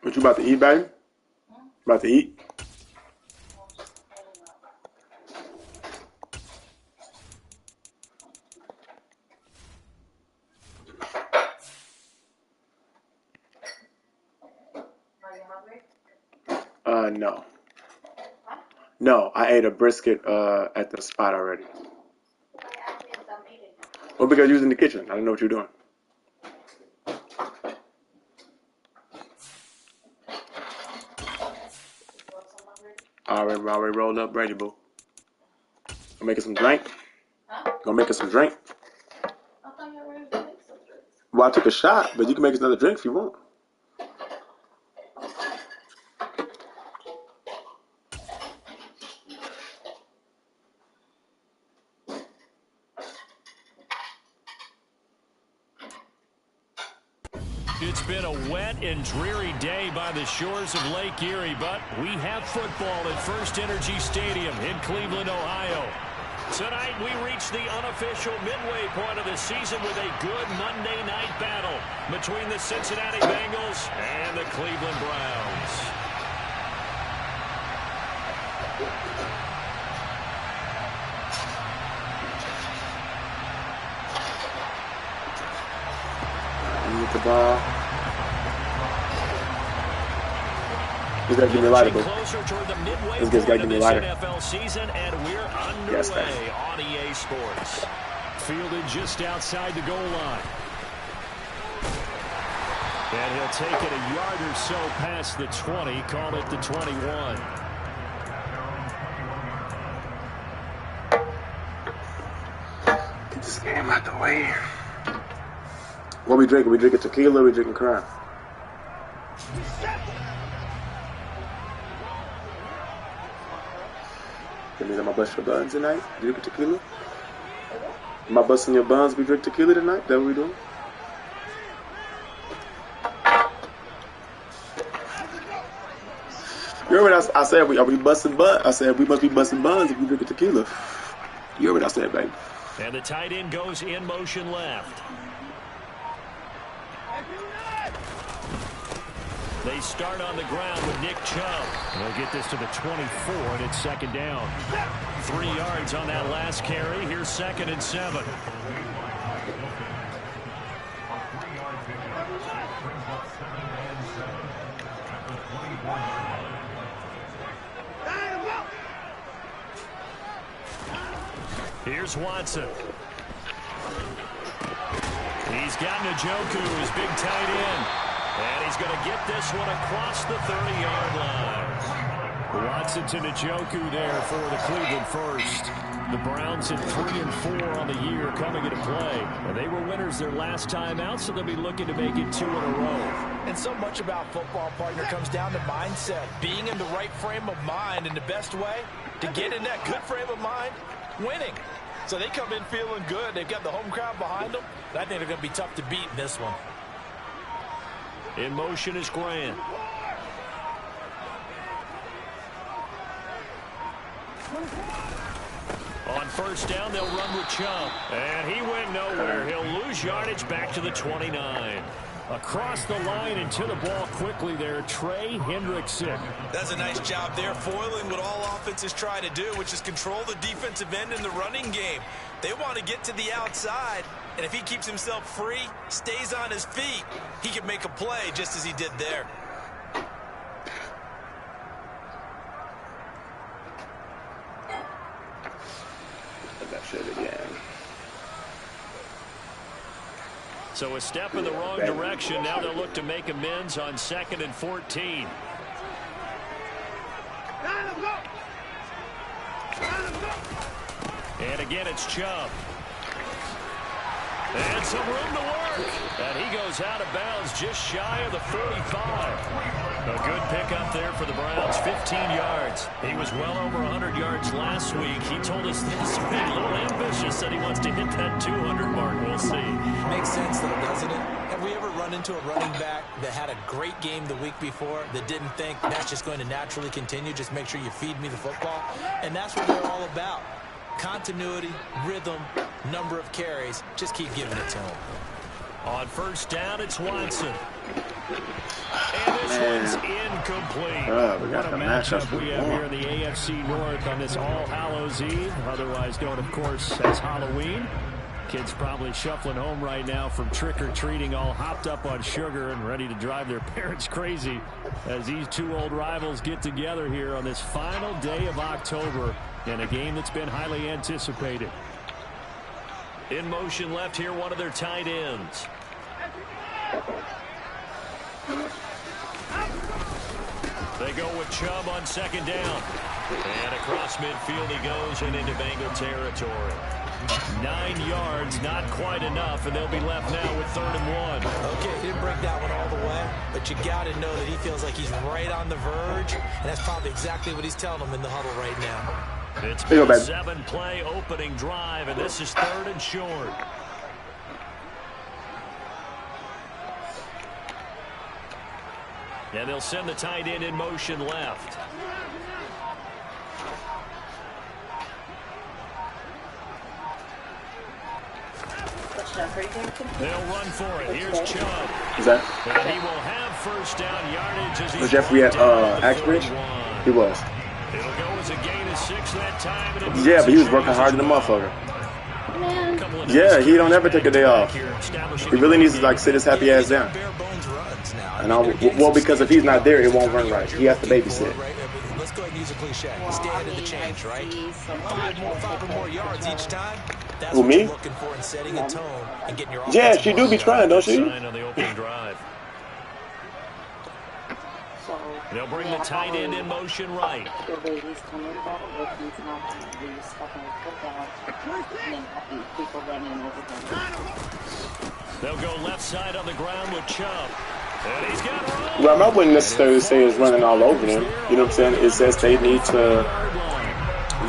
What you about to eat, baby? About to eat? No. No, I ate a brisket at the spot already. Well, because you was in the kitchen. I didn't know what you were doing. Already rolled up, ready, boo. Gonna make us some drink? Huh? Gonna make us some drink? I thought you were ready to make some drink. Well, I took a shot, but you can make us another drink if you want. It's been a wet and dreary day by the shores of Lake Erie, but we have football at First Energy Stadium in Cleveland, Ohio. Tonight, we reach the unofficial midway point of the season with a good Monday night battle between the Cincinnati Bengals and the Cleveland Browns. Get the ball. He's got to give me a lighter, bro. This guy's got to give me a lighter. NFL season, and we're underway on EA Sports. Fielded just outside the goal line. And he'll take it a yard or so past the 20, call it the 21. Get this game out the way. What we drinking? We drinking tequila or we drinking Crown? That means I'm gonna bust your buns tonight? Drinking tequila? Am I busting your buns? We drink tequila tonight? That what we doing? You heard what I said? Are we busting buns? I said we must be busting buns if we drink tequila. You heard what I said, baby? And the tight end goes in motion left. They start on the ground with Nick Chubb. They'll get this to the 24, and it's second down. 3 yards on that last carry. Here's 2nd and 7. Here's Watson. He's got Njoku, his big tight end. And he's going to get this one across the 30-yard line. Watson to Njoku there for the Cleveland First. The Browns at 3-4 on the year coming into play. And they were winners their last time out, so they'll be looking to make it 2 in a row. And so much about football, partner, comes down to mindset. Being in the right frame of mind, and the best way to get in that good frame of mind, winning. So they come in feeling good. They've got the home crowd behind them. I think they're going to be tough to beat in this one. In motion is Grant. On first down, they'll run with Chubb. And he went nowhere. He'll lose yardage back to the 29. Across the line and to the ball quickly there, Trey Hendrickson. That's a nice job there, foiling what all offenses try to do, which is control the defensive end in the running game. They want to get to the outside, and if he keeps himself free, stays on his feet, he can make a play just as he did there. That shit again. So a step in the wrong direction. Now they'll look to make amends on 2nd and 14. And again, it's Chubb. And some room to work. And he goes out of bounds just shy of the 45. A good pickup there for the Browns, 15 yards. He was well over 100 yards last week. He told us this week, a little ambitious, that he wants to hit that 200 mark. We'll see. Makes sense, though, doesn't it? Have we ever run into a running back that had a great game the week before that didn't think that's just going to naturally continue? Just make sure you feed me the football. And that's what they're all about. Continuity, rhythm, number of carries. Just keep giving it to him. On first down, it's Watson. And this one's incomplete. What a matchup we have here in the AFC North on this All Hallows Eve, otherwise known, of course, as Halloween. Kids probably shuffling home right now from trick-or-treating, all hopped up on sugar and ready to drive their parents crazy as these two old rivals get together here on this final day of October in a game that's been highly anticipated. In motion left here, one of their tight ends. They go with Chubb on second down. And across midfield he goes and into Bengal territory. 9 yards, not quite enough, and they'll be left now with 3rd and 1. Okay, didn't break that one all the way, but you got to know that he feels like he's right on the verge, and that's probably exactly what he's telling them in the huddle right now. It's been a 7-play opening drive, and this is 3rd and short. And they'll send the tight end in motion left. They'll run for it. Here's Chubb. Is that? And he will have first down yardage as was Jeffrey at Axbridge? He was. It'll go as a gain of 6 that time. Yeah, but he was working hard than the motherfucker. Yeah, he don't ever take a day off. He really needs to like sit his happy ass down. And well, because if he's not there, it won't run right. He has to babysit. Let's go ahead and use a cliche. Stay ahead of the change, right? 5 more yards each time. That's what you're looking for in setting a tone and getting your offense. Yeah, she do be trying, don't she? On the opening drive. They'll bring the tight end in motion right. They'll go left side on the ground with Chubb. And he's got room. Well, I wouldn't necessarily say it's running all over them. You know what I'm saying? It says they need to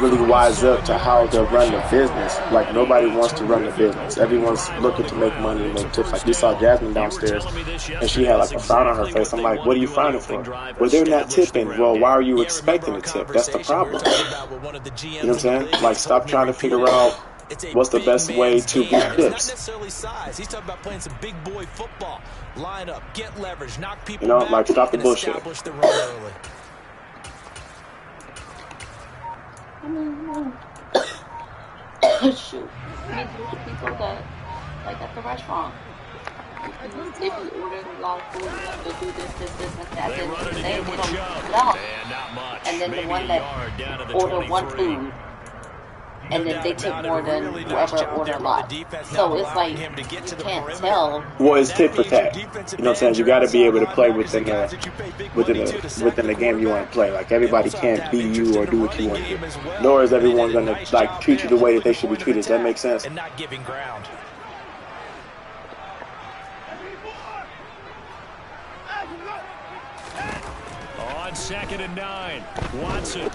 really wise up to how to run the business. Like, nobody wants to run the business. Everyone's looking to make money and make tips. Like, we saw Jasmine downstairs, and she had, like, a frown on her face. I'm like, what are you frowning for? Well, they're not tipping. Well, why are you expecting a tip? That's the problem. You know what I'm saying? Like, stop trying to figure out what's the best way to get tips. He's talking about playing some big boy football. Line up, get leverage, knock people back, like, stop the bullshit. Shoot. I mean, the people that, like at the restaurant, if you order a lot of food, you have to do this, and that. They run it again with Chubb. And not much. And then maybe the one that ordered one food, and then they took more than whoever ordered a lot. So it's like, you can't tell. Well, it's tit for tat. You know what I'm saying? You got to be able to play within the game you want to play. Like, everybody can't be you or do what you want to do. Nor is everyone going to, like, treat you the way that they should be treated. Does that make sense? And not giving ground. On 2nd and 9, Watson.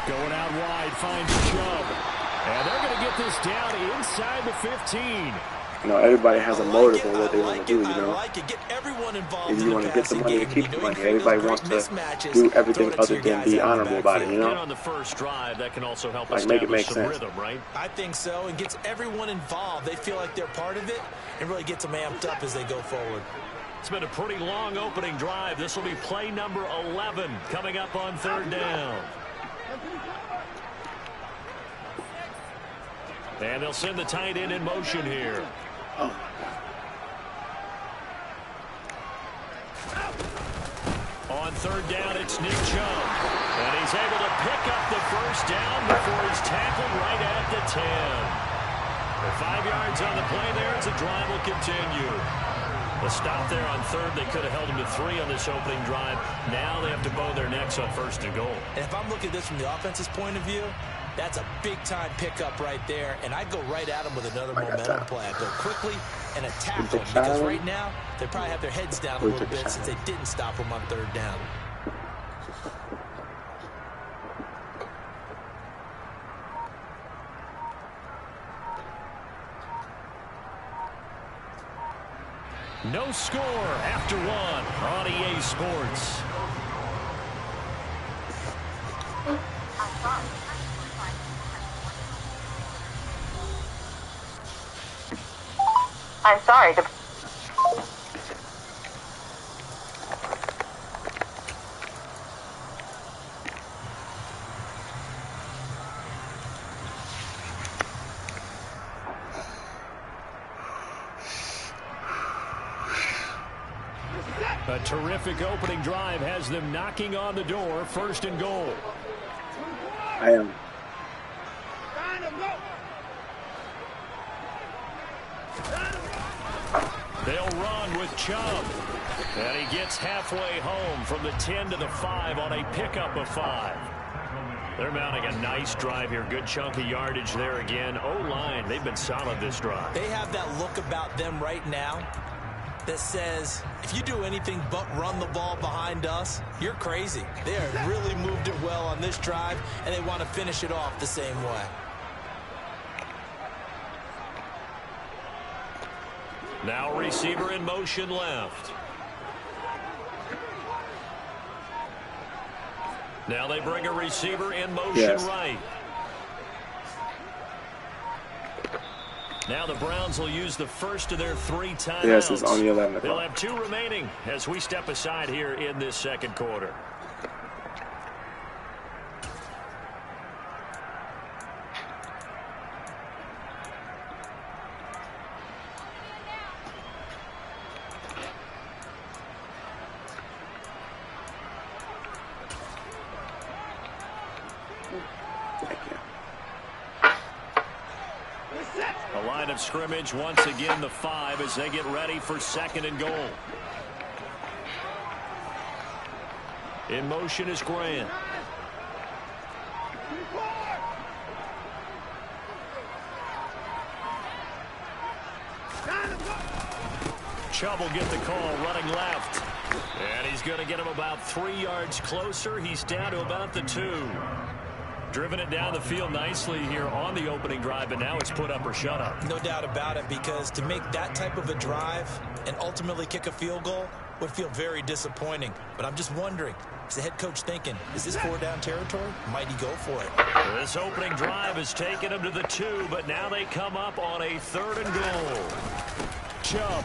Going out wide, finds Chubb. And they're going to get this down inside the 15. You know, everybody has a motive on what they want to do, you know. If you want to get the money to keep the money, everybody wants to do everything other than be honorable about it, you know. On the first drive, that can also help like, make it make sense. Rhythm, right? I think so, and gets everyone involved. They feel like they're part of it and really gets them amped up as they go forward. It's been a pretty long opening drive. This will be play number 11 coming up on 3rd down. And they'll send the tight end in motion here. Oh. On 3rd down, it's Nick Chubb. And he's able to pick up the first down before he's tackled right at the 10. The 5 yards on the play there as the drive will continue. The stop there on 3rd, they could have held him to 3 on this opening drive. Now they have to bow their necks on 1st and goal. And if I'm looking at this from the offense's point of view, that's a big-time pickup right there, and I'd go right at them with another momentum play. I'd go quickly and attack them, because right now they probably have their heads down a little bit since they didn't stop them on 3rd down. No score after 1 on EA Sports. I'm sorry. A terrific opening drive has them knocking on the door. 1st and goal. I am. They'll run with Chubb. And he gets halfway home from the 10 to the 5 on a pickup of 5. They're mounting a nice drive here. Good chunk of yardage there again. O-line, they've been solid this drive. They have that look about them right now that says, if you do anything but run the ball behind us, you're crazy. They have really moved it well on this drive, and they want to finish it off the same way. Now receiver in motion left. Now they bring a receiver in motion right. Now the Browns will use the first of their 3 timeouts. Yes, it's only 11 o'clock. They'll have 2 remaining as we step aside here in this 2nd quarter. A line of scrimmage once again the 5 as they get ready for 2nd and goal. In motion is Grant. Chubb will get the call running left. And he's going to get him about 3 yards closer. He's down to about the 2. Driven it down the field nicely here on the opening drive, and now it's put up or shut up. No doubt about it, because to make that type of a drive and ultimately kick a field goal would feel very disappointing. But I'm just wondering, is the head coach thinking, is this 4-down territory? Might he go for it? This opening drive has taken him to the 2, but now they come up on a 3rd and goal. Chubb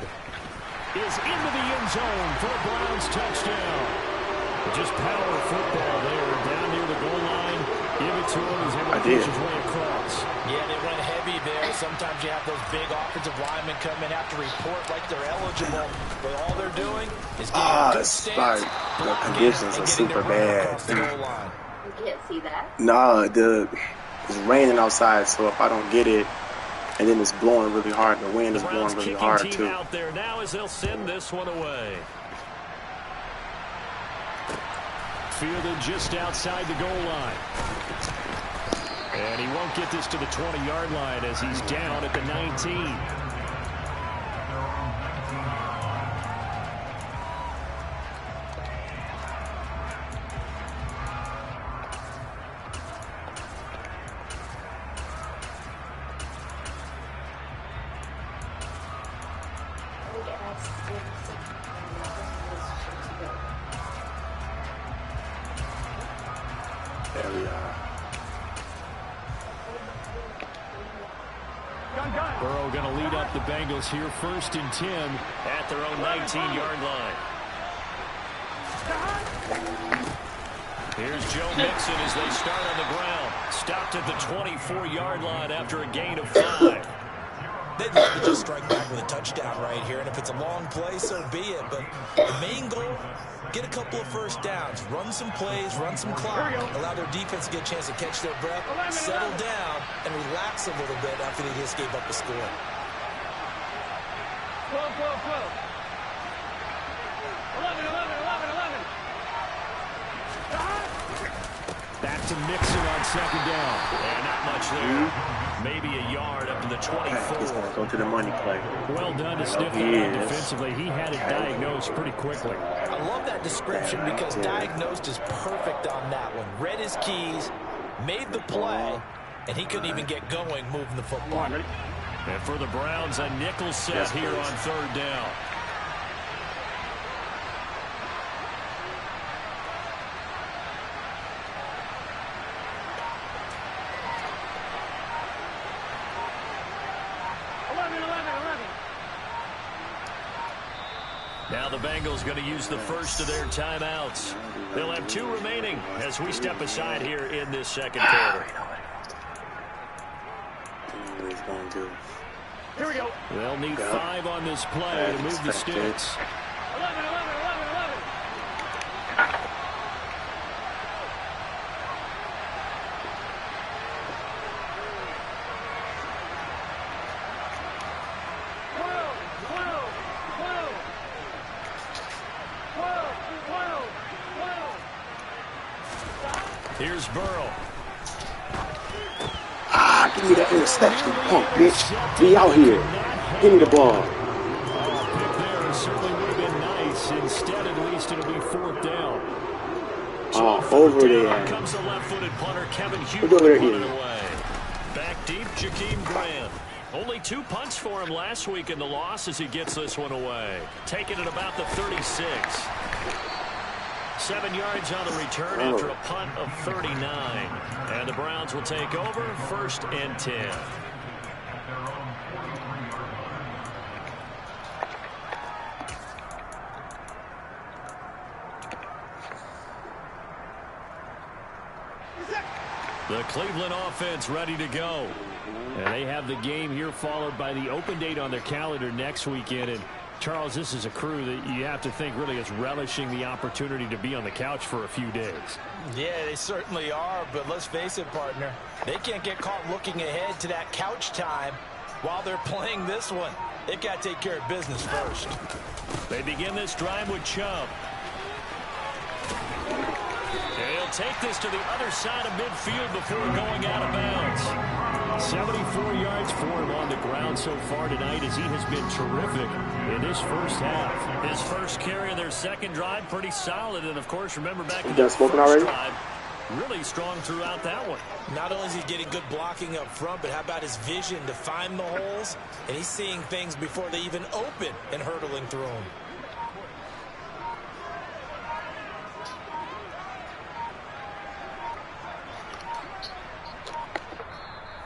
is into the end zone for a Browns touchdown. Just power football there down near the goal line. Give it to him as he pushes his way across. Yeah, they went heavy there. Sometimes you have those big offensive linemen come in, have to report like they're eligible, but all they're doing is getting a good stance. The conditions are super bad. You can't see that. No, it's raining outside, so if I don't get it, and then it's blowing really hard, the wind is blowing really hard too. Out there now as they'll send this one away. Fielded just outside the goal line. And he won't get this to the 20-yard line as he's down at the 19. There we are. Burrow going to lead up the Bengals here, 1st and 10 at their own 19-yard line. Here's Joe Mixon as they start on the ground. Stopped at the 24-yard line after a gain of 5. They'd love to just strike back with a touchdown right here, and if it's a long play, so be it. But the main goal, get a couple of first downs, run some plays, run some clock, allow their defense to get a chance to catch their breath, settle down, and relax a little bit after they just gave up the score. 12, 12, 12. 11, 11, 11, 11. Back to Mixon on 2nd down. And not much there. Maybe a yard up to the 24. He's going to go to the money play. Well done to sniff it out defensively. He had it diagnosed pretty quickly. I love that description because diagnosed is perfect on that one. Read his keys, made the play, and he couldn't even get going moving the football. And for the Browns, a nickel set here on 3rd down. Now the Bengals going to use the first of their timeouts. They'll have 2 remaining as we step aside here in this 2nd quarter. What he's going to do. Here we go. They'll need 5 on this play to move the sticks. 11, 11, 11, 11. Here's Burrow. Ah, give me that interception, punk bitch. Be out here. Give me the ball. Pick there certainly would have been nice. Instead, at least it'll be 4th down. Over there. Here comes the left-footed punter, Kevin Hughes, Look over there, running Ian. away. Back deep, Jakeem Grant. Only 2 punts for him last week in the loss as he gets this one away. Taking it about the 36. 7 yards on the return after a punt of 39. And the Browns will take over 1st and 10. The Cleveland offense ready to go. And they have the game here followed by the open date on their calendar next weekend. And Charles, this is a crew that you have to think really is relishing the opportunity to be on the couch for a few days. Yeah, they certainly are, but let's face it, partner. They can't get caught looking ahead to that couch time while they're playing this one. They've got to take care of business first. They begin this drive with Chubb. He'll take this to the other side of midfield before going out of bounds. 74 yards for him on the ground so far tonight as he has been terrific in this first half. His first carry of their second drive, pretty solid. And, of course, remember back in the first drive, really strong throughout that one. Not only is he getting good blocking up front, but how about his vision to find the holes? And he's seeing things before they even open and hurdling through them.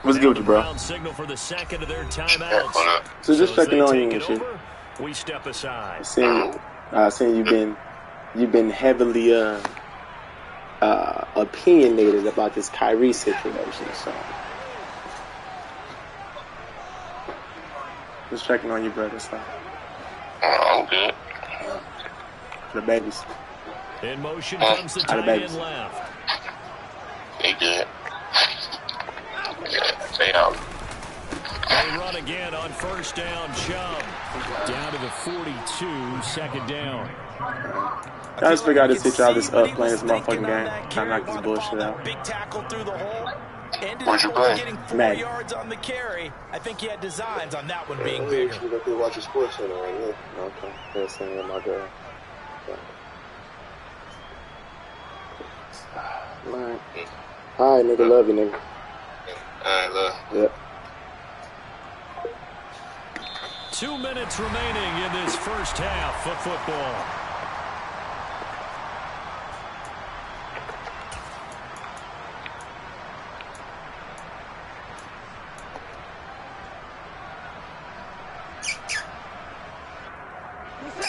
What's good with you, bro? Signal for the second of their timeouts. So just checking on you and shit. We step aside. Saying you've been heavily opinionated about this Kyrie situation. So just checking on you, brother. So I'm good. The babies. In motion comes the tight end left. They good. Stay out. They run again on first down. Chubb down to the 42, 2nd down. I just figured I'd just hit y'all this up playing this motherfucking game. Trying to knock this bullshit out. Big tackle through the hole. Where'd you play? Getting 4 Madden. yards on the carry. I think he had designs on that one being bigger. You got to watch your sports center right here. Okay. They're saying my girl. Man. All right, nigga. Love you, nigga. Alright, look. Yep. 2 minutes remaining in this first half of football.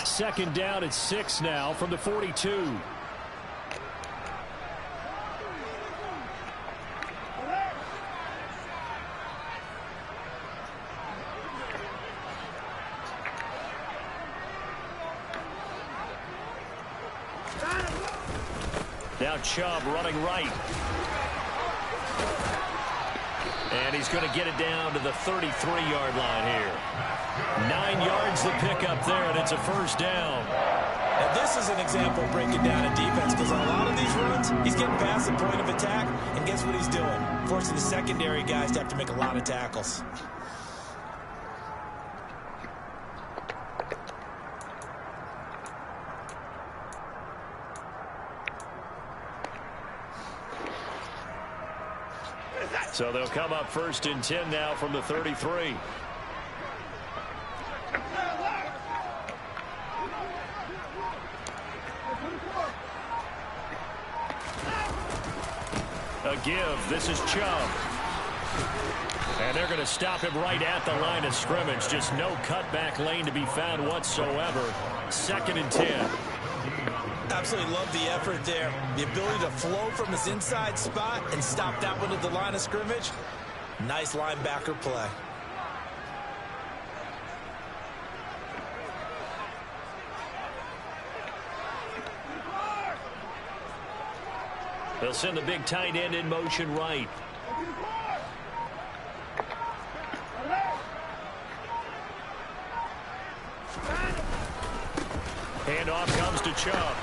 Second down at 6 now from the 42. Now Chubb running right. And he's going to get it down to the 33-yard line here. 9 yards the pickup there, and it's a first down. Now this is an example of breaking down a defense, because on a lot of these runs, he's getting past the point of attack, and guess what he's doing? Forcing the secondary guys to have to make a lot of tackles. So they'll come up 1st and 10 now from the 33. A give. This is Chubb. And they're going to stop him right at the line of scrimmage. Just no cutback lane to be found whatsoever. 2nd and 10. Absolutely love the effort there. The ability to flow from his inside spot and stop that one at the line of scrimmage. Nice linebacker play. They'll send the big tight end in motion right. Handoff comes to Chubb.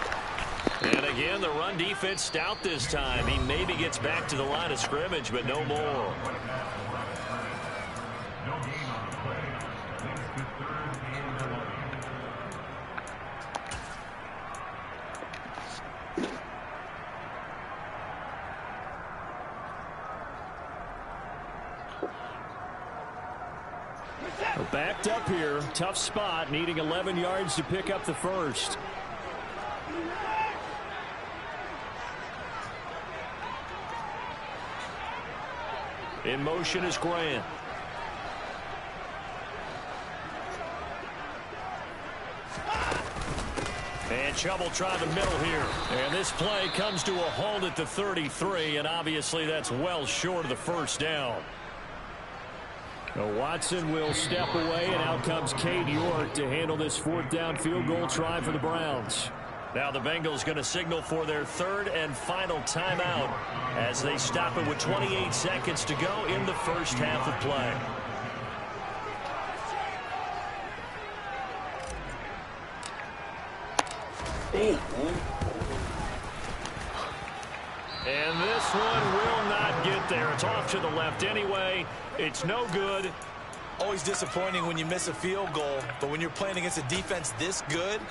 And again, the run defense stout this time. He maybe gets back to the line of scrimmage, but no more. Backed up here. Tough spot, needing 11 yards to pick up the first. In motion is Grant. And trouble trying the middle here. And this play comes to a halt at the 33, and obviously that's well short of the first down. Now Watson will step away, and out comes Cade York to handle this 4th down field goal try for the Browns. Now the Bengals going to signal for their 3rd and final timeout as they stop it with 28 seconds to go in the first half of play. And this one will not get there. It's off to the left anyway. It's no good. Always disappointing when you miss a field goal, but when you're playing against a defense this good,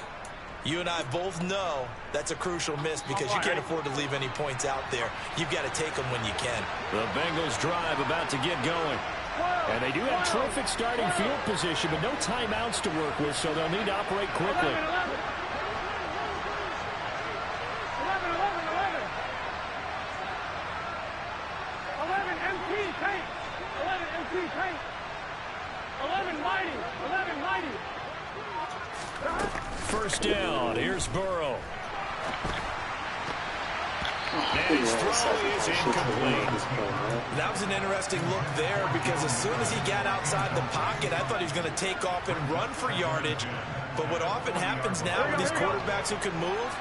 you and I both know that's a crucial miss because you can't afford to leave any points out there. You've got to take them when you can. The Bengals drive about to get going. And they do have terrific starting field position, but no timeouts to work with, so they'll need to operate quickly. 11 mighty. 11 mighty. First down. Here's Burrow. And his throw is incomplete. That was an interesting look there because as soon as he got outside the pocket, I thought he was going to take off and run for yardage. But what often happens now with these quarterbacks who can move,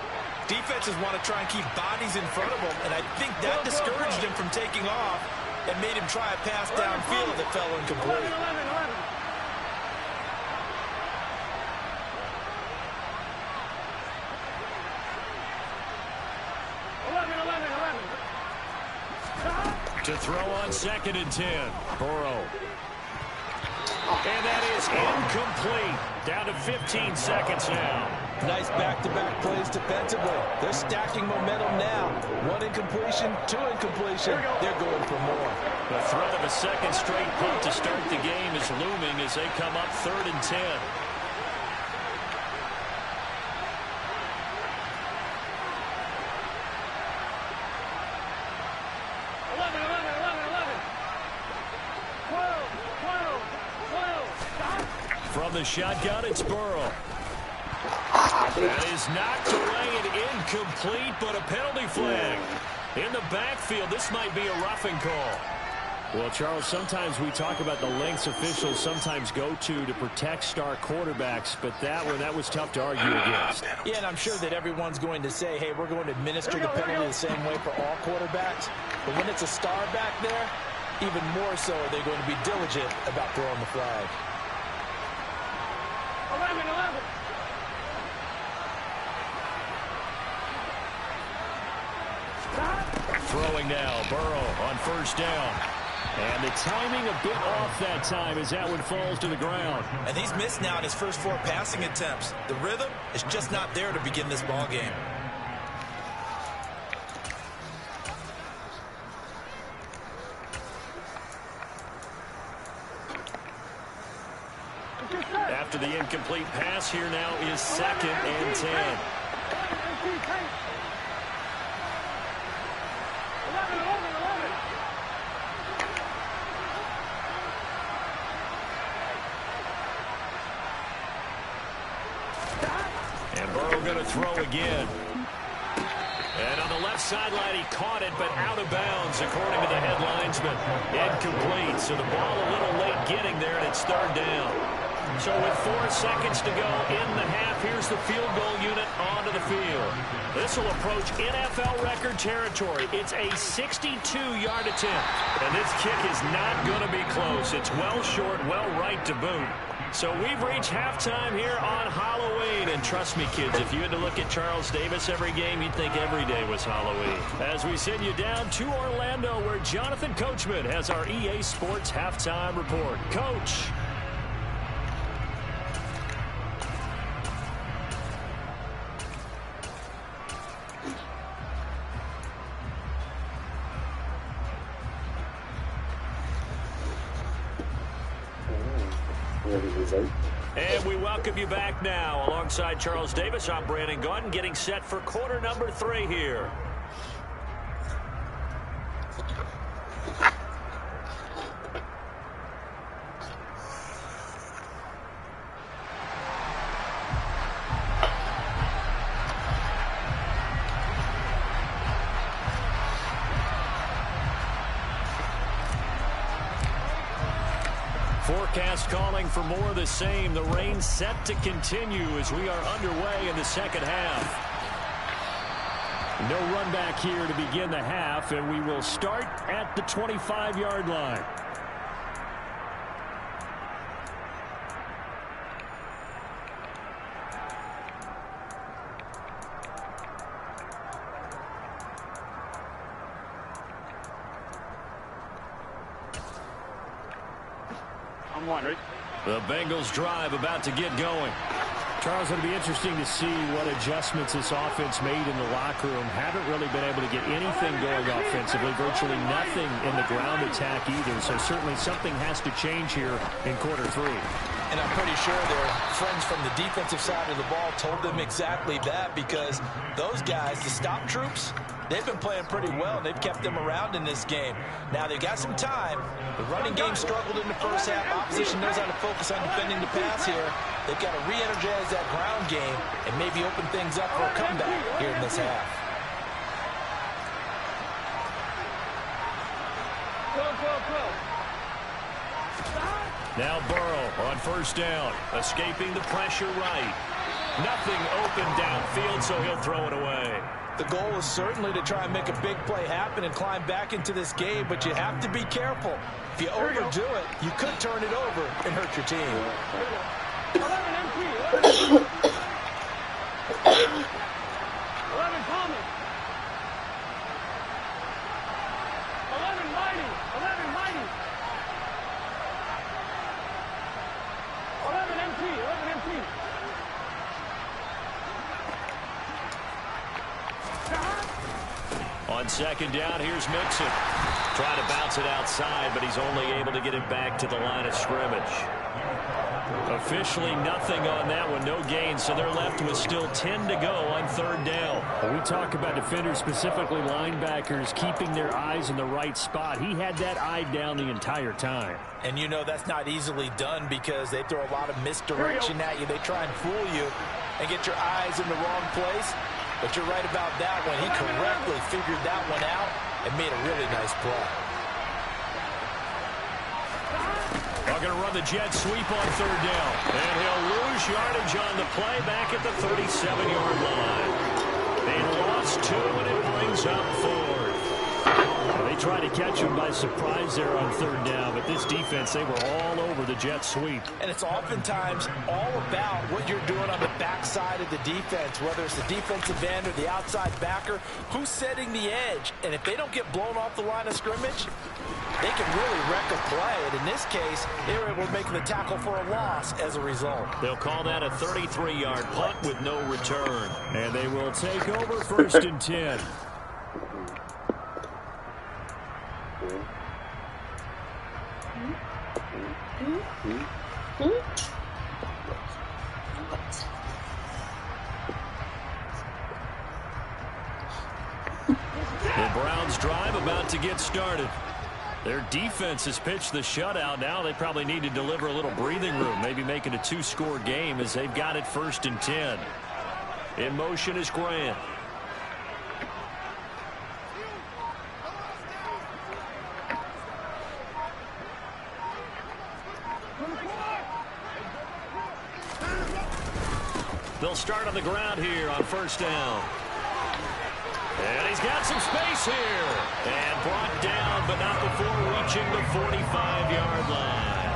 defenses want to try and keep bodies in front of them, and I think that discouraged him from taking off and made him try a pass downfield that fell incomplete. 11. To throw on 2nd and 10. Burrow. And that is incomplete. Down to 15 seconds now. Nice back-to-back plays defensively. They're stacking momentum now. 1 incompletion, 2 incompletion. They're going for more. The threat of a second straight punt to start the game is looming as they come up 3rd and 10. From the shotgun, it's Burrow. That is knocked away and incomplete, but a penalty flag. In the backfield, this might be a roughing call. Well, Charles, sometimes we talk about the lengths officials sometimes go to protect star quarterbacks, but that was tough to argue against. Yeah, and I'm sure that everyone's going to say, hey, we're going to administer the penalty the same way for all quarterbacks. But when it's a star back there, even more so are they going to be diligent about throwing the flag. 11. Throwing now, Burrow on 1st down. And the timing a bit off that time as that one falls to the ground. And he's missed now in his first 4 passing attempts. The rhythm is just not there to begin this ball game. After the incomplete pass, here now is 2nd and 10. 11. And Burrow going to throw again. And on the left sideline, he caught it, but out of bounds, according to the head linesman. Incomplete, so the ball a little late getting there, and it's 3rd down. So with 4 seconds to go in the half, here's the field goal unit onto the field. This will approach NFL record territory. It's a 62-yard attempt. And this kick is not going to be close. It's well short, well right to boot. So we've reached halftime here on Halloween. And trust me, kids, if you had to look at Charles Davis every game, you'd think every day was Halloween. As we send you down to Orlando, where Jonathan Coachman has our EA Sports Halftime Report. Coach. And we welcome you back now. Alongside Charles Davis, I'm Brandon Gaudin, getting set for quarter number 3 here. Forecast calling for more of the same. The rain set to continue as we are underway in the second half. No run back here to begin the half, and we will start at the 25-yard line. The Bengals drive about to get going. Charles, it'll be interesting to see what adjustments this offense made in the locker room. Haven't really been able to get anything going offensively, virtually nothing in the ground attack either. So certainly something has to change here in quarter 3. And I'm pretty sure their friends from the defensive side of the ball told them exactly that, because those guys, the stop troops, they've been playing pretty well, and they've kept them around in this game. Now, they've got some time. The running game struggled in the first half. Opposition knows how to focus on defending the pass here. They've got to re-energize that ground game and maybe open things up for a comeback here in this half. Now Burrow on first down, escaping the pressure right. Nothing open downfield, so he'll throw it away. The goal is certainly to try and make a big play happen and climb back into this game, but you have to be careful. If you overdo it, you could turn it over and hurt your team. 11 empty. 11 Thomas. 11 Mighty. 11 Mighty. 11 empty. 11 empty. On second down, here's Mixon. Trying to bounce it outside, but he's only able to get it back to the line of scrimmage. Officially nothing on that one, no gain, so they're left with still 10 to go on third down. When we talk about defenders, specifically linebackers, keeping their eyes in the right spot. He had that eye down the entire time. And you know that's not easily done, because they throw a lot of misdirection at you. They try and fool you and get your eyes in the wrong place. But you're right about that one. He correctly figured that one out and made a really nice play. They're going to run the jet sweep on third down. And he'll lose yardage on the play back at the 37-yard line. They lost 2, and it brings up 4. They tried to catch him by surprise there on third down, but this defense, they were all over the jet sweep. And it's oftentimes all about what you're doing on the backside of the defense, whether it's the defensive end or the outside backer, who's setting the edge. And if they don't get blown off the line of scrimmage, they can really wreck a play. And in this case, they were able to make the tackle for a loss as a result. They'll call that a 33-yard punt with no return. And they will take over first and 10. The Browns drive about to get started. Their defense has pitched the shutout. Now they probably need to deliver a little breathing room, maybe make it a 2-score game as they've got it first and 10. In motion is Grant. They'll start on the ground here on first down. And he's got some space here. And brought down, but not before reaching the 45-yard line.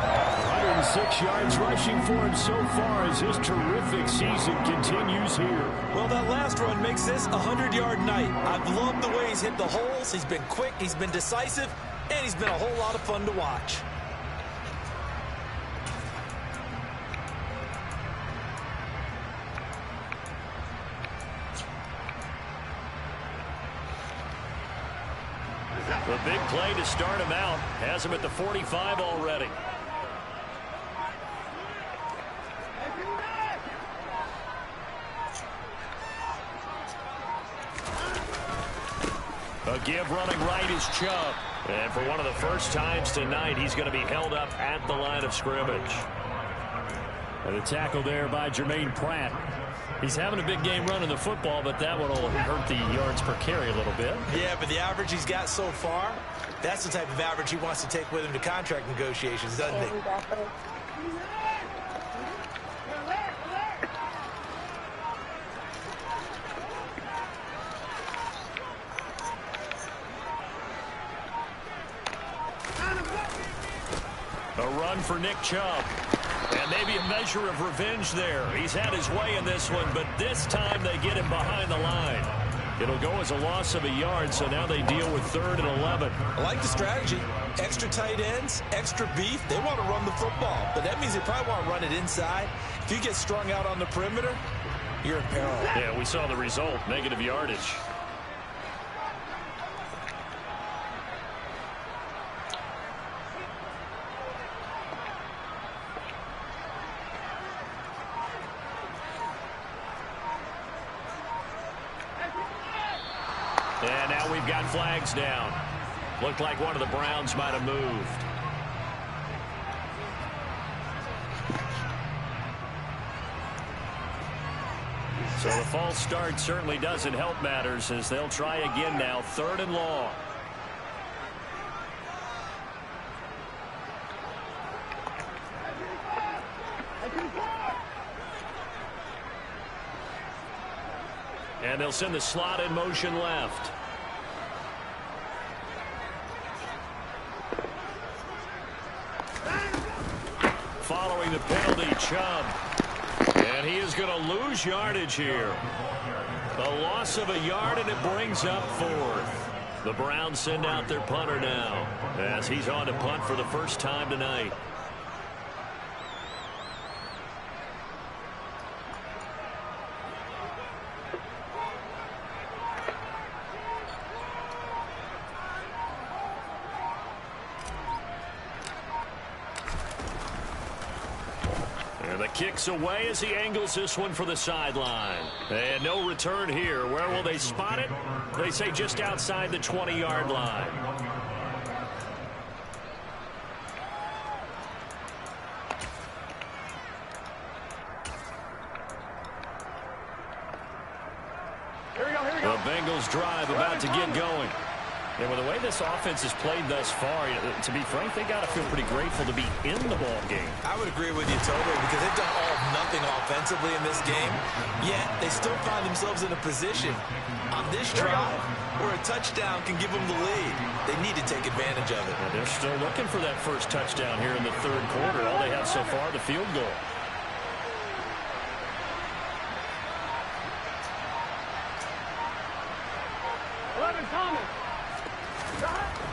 106 yards rushing for him so far as his terrific season continues here. Well, that last run makes this a 100-yard night. I've loved the way he's hit the holes. He's been quick, he's been decisive, and he's been a whole lot of fun to watch. The big play to start him out has him at the 45 already. A give running right is Chubb. And for one of the first times tonight, he's going to be held up at the line of scrimmage. And the tackle there by Jermaine Pratt. He's having a big game running the football, but that one will hurt the yards per carry a little bit. Yeah, but the average he's got so far, that's the type of average he wants to take with him to contract negotiations, doesn't he? A run for Nick Chubb. And maybe a measure of revenge there. He's had his way in this one, but this time they get him behind the line. It'll go as a loss of a yard, so now they deal with 3rd and 11. I like the strategy. Extra tight ends, extra beef. They want to run the football, but that means they probably want to run it inside. If you get strung out on the perimeter, you're in peril. Yeah, we saw the result, negative yardage. And now we've got flags down. Looked like one of the Browns might have moved. So the false start certainly doesn't help matters as they'll try again now, 3rd and long. And they'll send the slot in motion left. Following the penalty, Chubb. And he is going to lose yardage here. The loss of a yard, and it brings up 4th. The Browns send out their punter now as he's on to punt for the first time tonight. Kicks away as he angles this one for the sideline. And no return here. Where will they spot it? They say just outside the 20-yard line. Here we go. The Bengals drive about to get going. And with the way this offense has played thus far, to be frank, they got to feel pretty grateful to be in the ball game. I would agree with you totally because they've done all of nothing offensively in this game, yet they still find themselves in a position on this drive where a touchdown can give them the lead. They need to take advantage of it. And they're still looking for that first touchdown here in the 3rd quarter. All they have so far, the field goal. Thomas.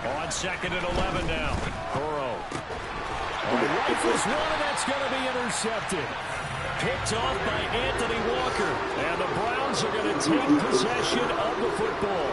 On 2nd and 11 now. Burrow. Rifles one, and that's going to be intercepted. Picked off by Anthony Walker. And the Browns are going to take possession of the football.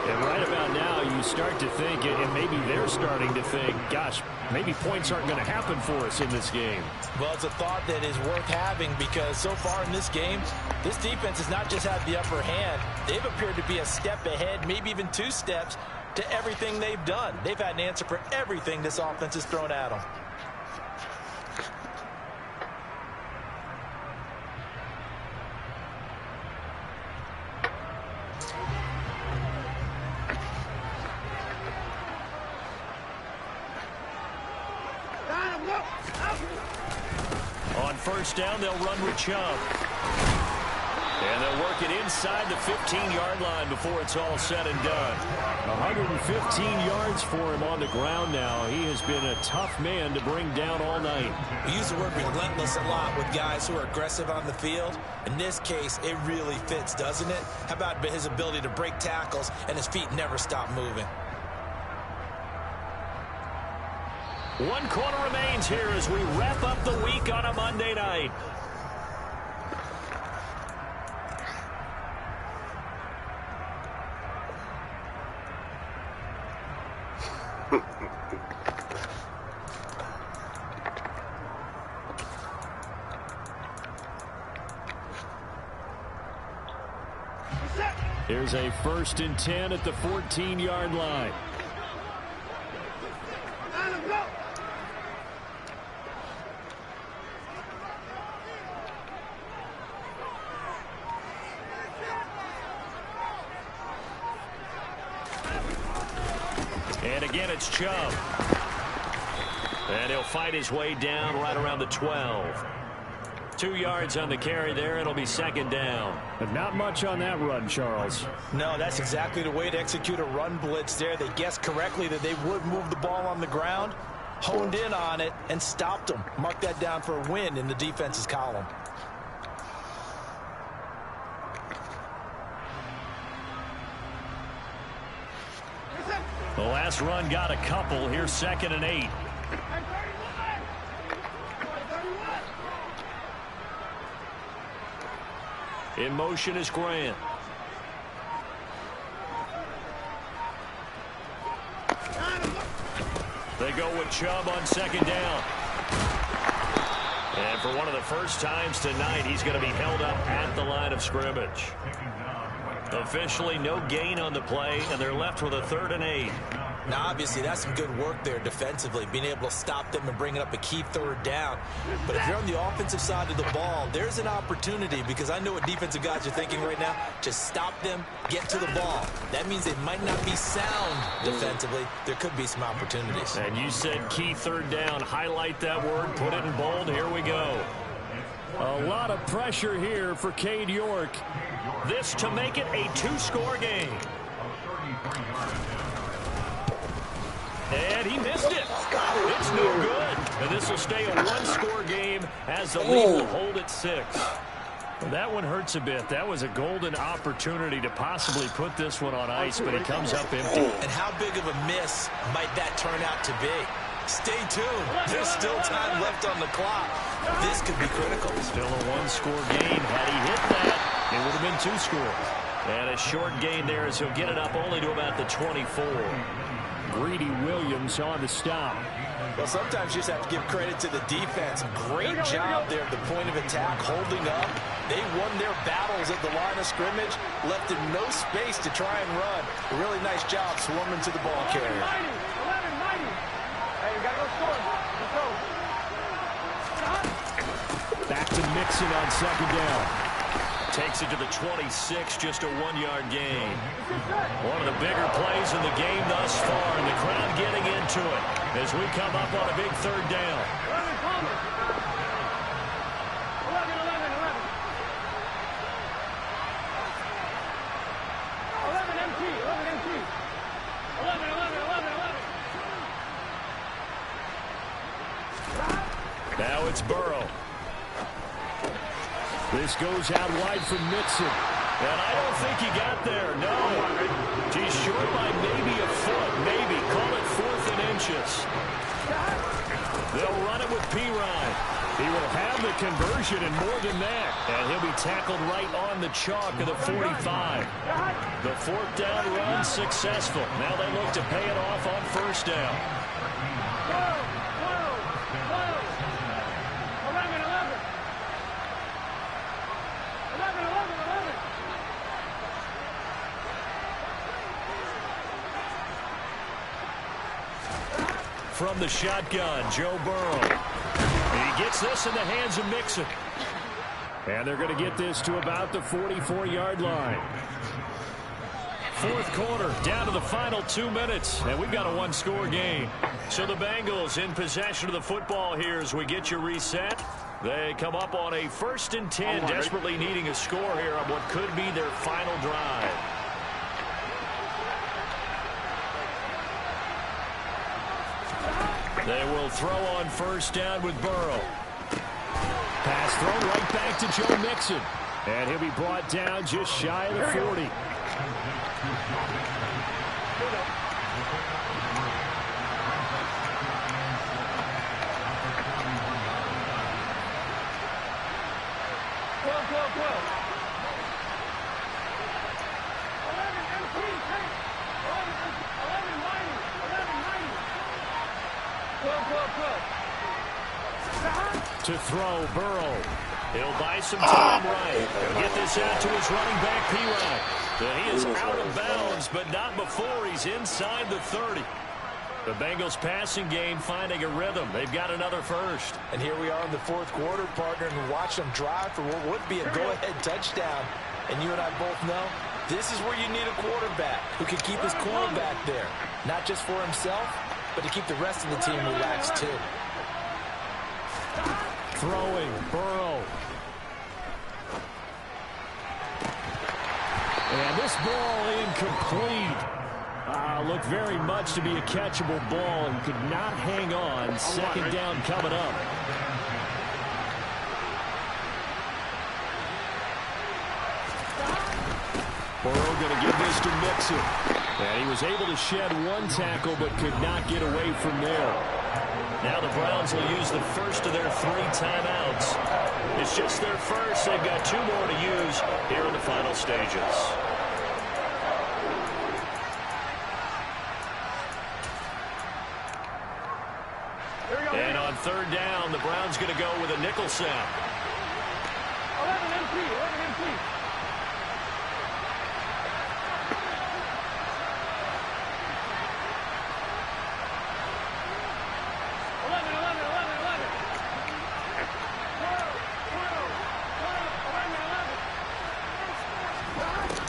And right about now, you start to think, and maybe they're starting to think, gosh, maybe points aren't going to happen for us in this game. Well, it's a thought that is worth having because so far in this game, this defense has not just had the upper hand. They've appeared to be a step ahead, maybe even 2 steps to everything they've done. They've had an answer for everything this offense has thrown at them. On 1st down, they'll run with Chubb. And they'll work it inside the 15-yard line before it's all said and done. 115 yards for him on the ground now. He has been a tough man to bring down all night. We use the word relentless a lot with guys who are aggressive on the field. In this case, it really fits, doesn't it? How about his ability to break tackles and his feet never stop moving? 1 quarter remains here as we wrap up the week on a Monday night. Here's a 1st and 10 at the 14-yard line. And again, it's Chubb. And he'll fight his way down right around the 12. 2 yards on the carry there. It'll be 2nd down. But not much on that run, Charles. No, that's exactly the way to execute a run blitz there. They guessed correctly that they would move the ball on the ground, honed in on it, and stopped them. Mark that down for a win in the defense's column. The last run got a couple. Here's 2nd and 8. In motion is Grant. They go with Chubb on 2nd down. And for one of the first times tonight, he's going to be held up at the line of scrimmage. Officially no gain on the play, and they're left with a 3rd and 8. Now, obviously, that's some good work there defensively, being able to stop them and bring it up a key 3rd down. But if you're on the offensive side of the ball, there's an opportunity, because I know what defensive guys are thinking right now. Just stop them, get to the ball. That means they might not be sound defensively. There could be some opportunities. And you said key 3rd down. Highlight that word, put it in bold. Here we go. A lot of pressure here for Cade York. This to make it a 2-score game. And he missed it. It's no good. And this will stay a 1-score game as the lead will hold at 6. Well, that one hurts a bit. That was a golden opportunity to possibly put this one on ice, but he comes up empty. And how big of a miss might that turn out to be? Stay tuned. There's still time left on the clock. This could be critical. Still a 1-score game. Had he hit that, it would have been 2 scores. And a short gain there as he'll get it up only to about the 24. Greedy Williams on the stop. Well, sometimes you just have to give credit to the defense. Great job there at the point of attack, holding up. They won their battles at the line of scrimmage, left them no space to try and run. A really nice job swarming to the ball carrier. Back to Mixon on 2nd down. Takes it to the 26, just a 1-yard gain. One of the bigger plays in the game thus far, and the crowd getting into it as we come up on a big 3rd down. 11 MT. Now it's Burrow. This goes out wide from Mixon. And I don't think he got there. No. He's short by maybe a foot. Maybe. Call it 4th and inches. They'll run it with Pirine. He will have the conversion and more than that. And he'll be tackled right on the chalk of the 45. The 4th down run successful. Now they look to pay it off on 1st down. 11. From the shotgun, Joe Burrow. He gets this in the hands of Mixon. And they're going to get this to about the 44-yard line. 4th quarter, down to the final 2 minutes, and we've got a 1-score game. So the Bengals in possession of the football here as we get you reset. They come up on a 1st and 10, desperately needing a score here on what could be their final drive. They will throw on 1st down with Burrow. Pass thrown right back to Joe Mixon. And he'll be brought down just shy of the 40. To throw, Burrow. He'll buy some time right. He'll get this out to his running back, P-Ryan. He is out of bounds, but not before he's inside the 30. The Bengals passing game finding a rhythm. They've got another first. And here we are in the 4th quarter, partner, and watch them drive for what would be a go-ahead touchdown. And you and I both know this is where you need a quarterback who can keep his cool back there. Not just for himself, but to keep the rest of the team relaxed too. Throwing, Burrow. And this ball incomplete. Looked very much to be a catchable ball and could not hang on. 2nd down coming up. Burrow going to give this to Mixon. And he was able to shed 1 tackle but could not get away from there. Now the Browns will use the first of their 3 timeouts. It's just their first. They've got 2 more to use here in the final stages. And on 3rd down, the Browns going to go with a nickel set. 11 MP.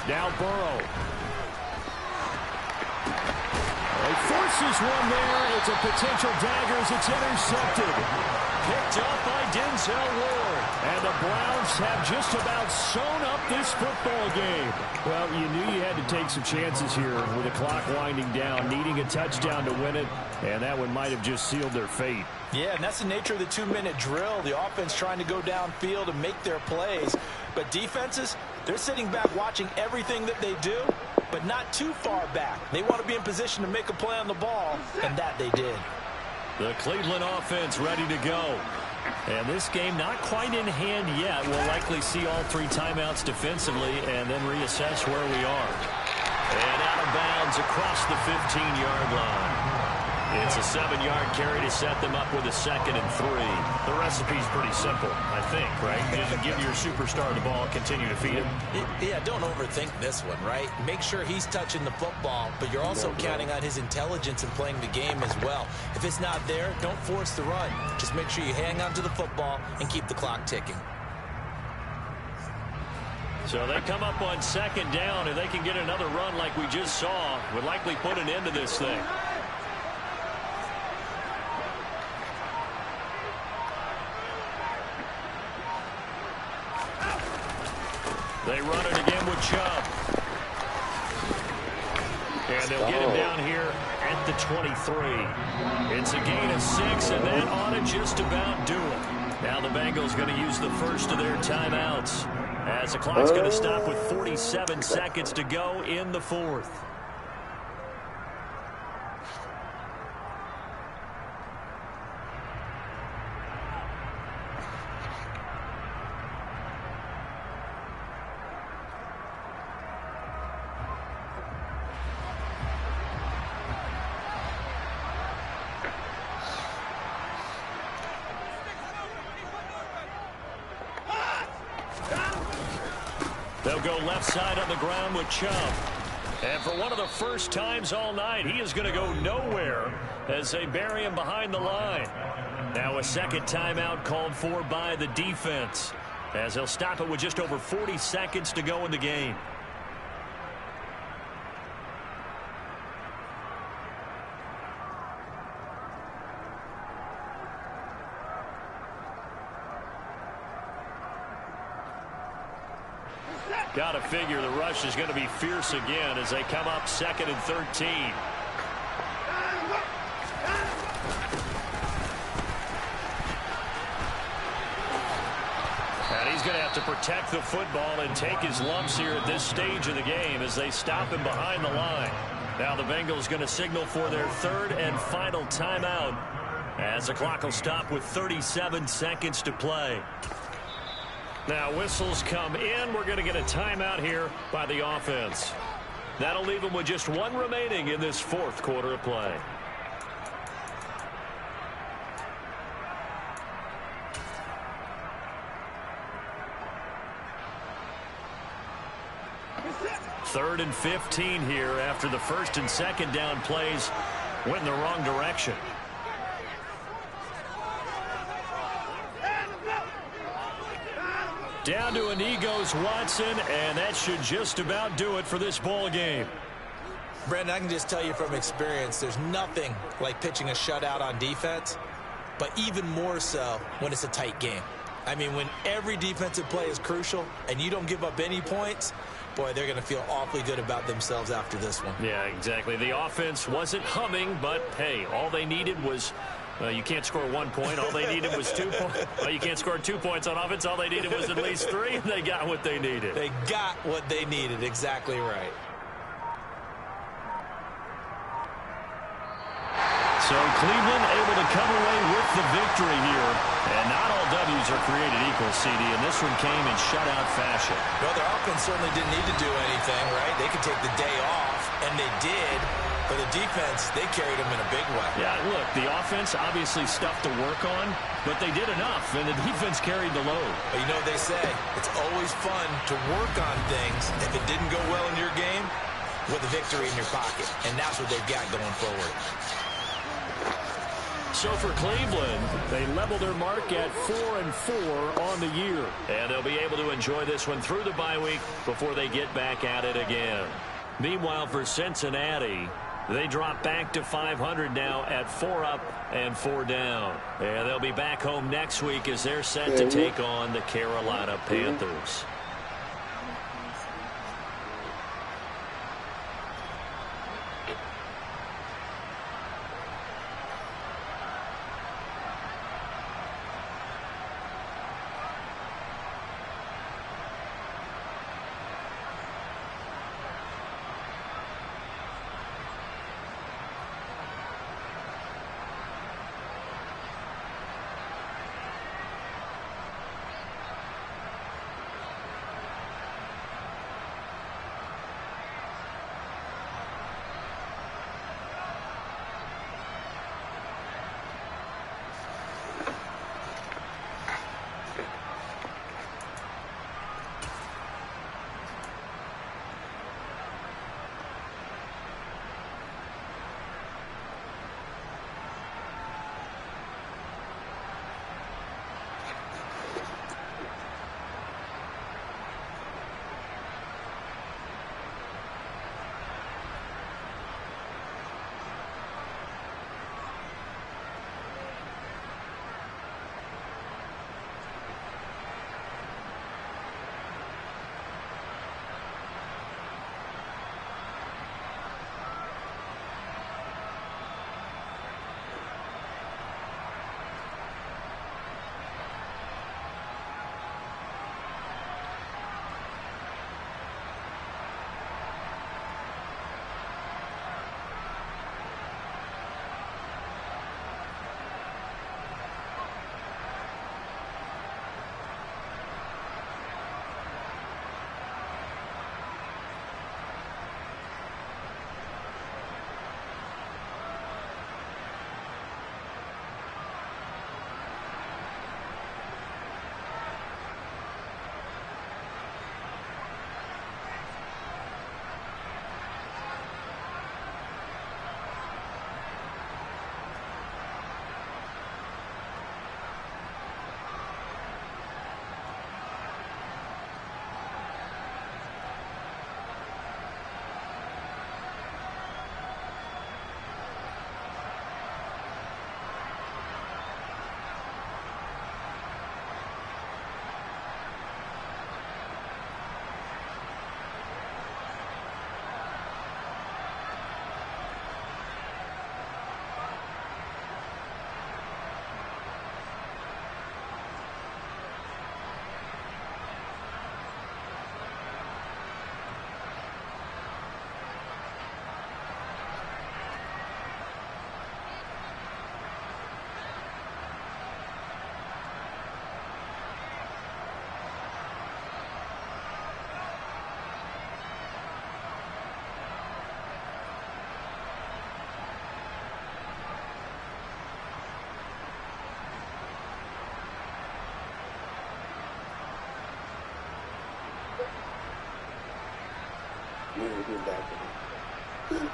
Now Burrow. He forces one there. It's a potential dagger as it's intercepted. Picked up by Denzel Ward. And the Browns have just about sewn up this football game. Well, you knew you had to take some chances here with the clock winding down, needing a touchdown to win it, and that one might have just sealed their fate. Yeah, and that's the nature of the 2-minute drill. The offense trying to go downfield and make their plays. But defenses, they're sitting back watching everything that they do, but not too far back. They want to be in position to make a play on the ball, and that they did. The Cleveland offense ready to go. And this game not quite in hand yet. We'll likely see all 3 timeouts defensively and then reassess where we are. And out of bounds across the 15-yard line. It's a 7-yard carry to set them up with a 2nd and 3. The recipe's pretty simple, I think, right? Just give your superstar the ball, continue to feed him. Yeah, don't overthink this one, right? Make sure he's touching the football, but you're also counting on his intelligence in playing the game as well. If it's not there, don't force the run. Just make sure you hang on to the football and keep the clock ticking. So they come up on 2nd down, and they can get another run like we just saw. Would likely put an end to this thing. They run it again with Chubb. And they'll get him down here at the 23. It's a gain of 6, and that ought to just about do it. Now the Bengals going to use the first of their timeouts as the clock's going to stop with 47 seconds to go in the 4th. They'll go left side on the ground with Chubb. And for one of the first times all night, he is going to go nowhere as they bury him behind the line. Now a 2nd timeout called for by the defense as they'll stop it with just over 40 seconds to go in the game. Got to figure the rush is going to be fierce again as they come up 2nd and 13. And he's going to have to protect the football and take his lumps here at this stage of the game as they stop him behind the line. Now the Bengals going to signal for their 3rd and final timeout as the clock will stop with 37 seconds to play. Now whistles come in. We're going to get a timeout here by the offense. That'll leave them with just 1 remaining in this 4th quarter of play. Third and 15 here after the 1st and 2nd down plays went in the wrong direction. Down to a knee goes Watson, and that should just about do it for this ball game. Brandon, I can just tell you from experience, there's nothing like pitching a shutout on defense, but even more so when it's a tight game. I mean, when every defensive play is crucial and you don't give up any points, boy, they're going to feel awfully good about themselves after this one. Yeah, exactly. The offense wasn't humming, but, hey, all they needed was you can't score 1 point. All they needed was 2 points. Well, you can't score 2 points on offense. All they needed was at least 3, and they got what they needed. They got what they needed. Exactly right. So Cleveland able to come away with the victory here. And not all W's are created equal, CD, and this one came in shutout fashion. Well, their offense certainly didn't need to do anything, right? They could take the day off, and they did. But the defense, they carried them in a big way. Yeah, look, the offense obviously stuff to work on, but they did enough, and the defense carried the load. But you know what they say, it's always fun to work on things if it didn't go well in your game with a victory in your pocket. And that's what they've got going forward. So for Cleveland, they level their mark at 4-4 on the year. And they'll be able to enjoy this one through the bye week before they get back at it again. Meanwhile, for Cincinnati, they drop back to 500 now at 4 up and 4 down. And they'll be back home next week as they're set to take on the Carolina Panthers. get back in it.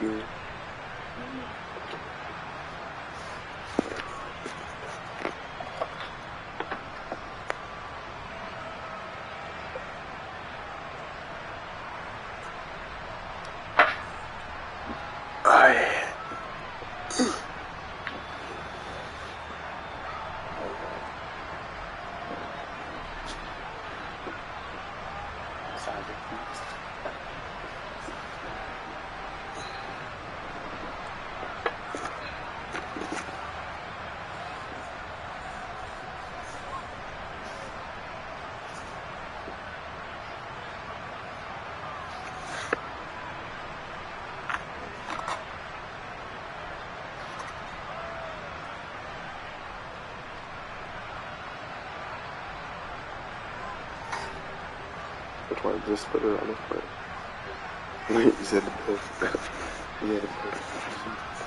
Good. Which one? Just put it on this part. You said the best. Yeah, the best.